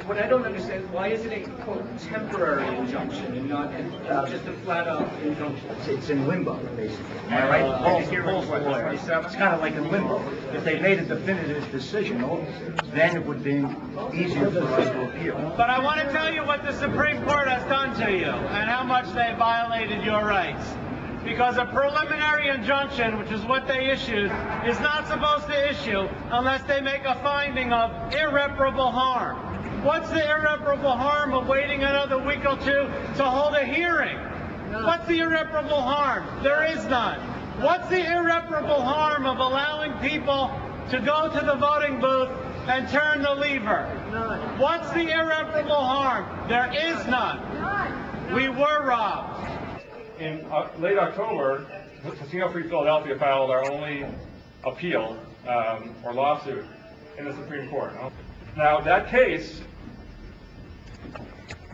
What I don't understand is why is it a, quote, temporary injunction and not just a flat-out injunction? It's in limbo, basically. Am I right? It's kind of like in limbo. If they made a definitive decision, then it would be easier for us to appeal. But I want to tell you what the Supreme Court has done to you and how much they violated your rights. Because a preliminary injunction, which is what they issued, is not supposed to issue unless they make a finding of irreparable harm. What's the irreparable harm of waiting another week or two to hold a hearing? What's the irreparable harm? There is none. What's the irreparable harm of allowing people to go to the voting booth and turn the lever? None. What's the irreparable harm? There is none. We were robbed. In late October, Casino Free Philadelphia filed our only appeal or lawsuit in the Supreme Court. Now, that case,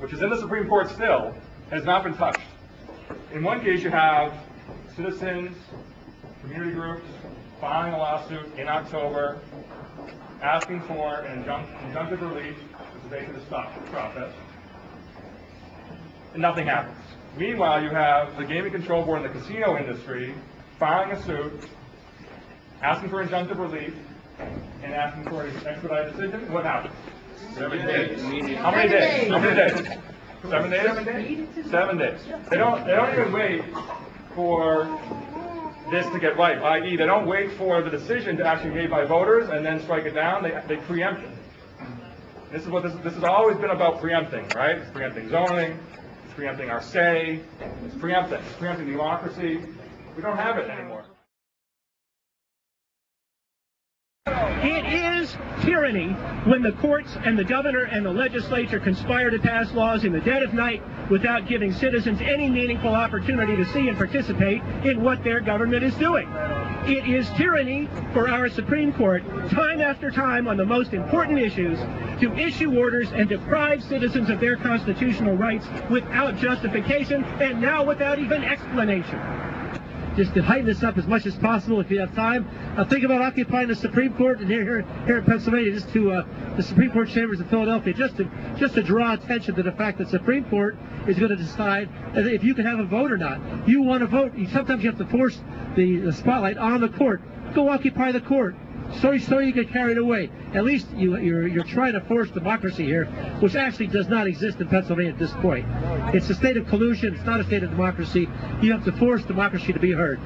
which is in the Supreme Court still, has not been touched. In one case, you have citizens, community groups, filing a lawsuit in October, asking for an injunctive relief, which is basically to stop the process, and nothing happens. Meanwhile, you have the Gaming Control Board and the casino industry filing a suit, asking for injunctive relief, and asking for an expedited decision. What happens? 7 days. How many days? How many days? 7 days? 7 days? 7 days. They don't even wait for this to get right, i.e. they don't wait for the decision to actually be made by voters and then strike it down. They preempt it. This is what this has always been about, preempting, right? It's preempting zoning, it's preempting our say, it's preempting democracy. We don't have it anymore. It is tyranny when the courts and the governor and the legislature conspire to pass laws in the dead of night without giving citizens any meaningful opportunity to see and participate in what their government is doing. It is tyranny for our Supreme Court, time after time on the most important issues, to issue orders and deprive citizens of their constitutional rights without justification and now without even explanation. Just to heighten this up as much as possible, if you have time, think about occupying the Supreme Court and here in Pennsylvania, just to the Supreme Court chambers in Philadelphia, just to draw attention to the fact that the Supreme Court is going to decide if you can have a vote or not. You want to vote, sometimes you have to force the spotlight on the court. Go occupy the court. So you get carried away. At least you're trying to force democracy here, which actually does not exist in Pennsylvania at this point. It's a state of collusion. It's not a state of democracy. You have to force democracy to be heard.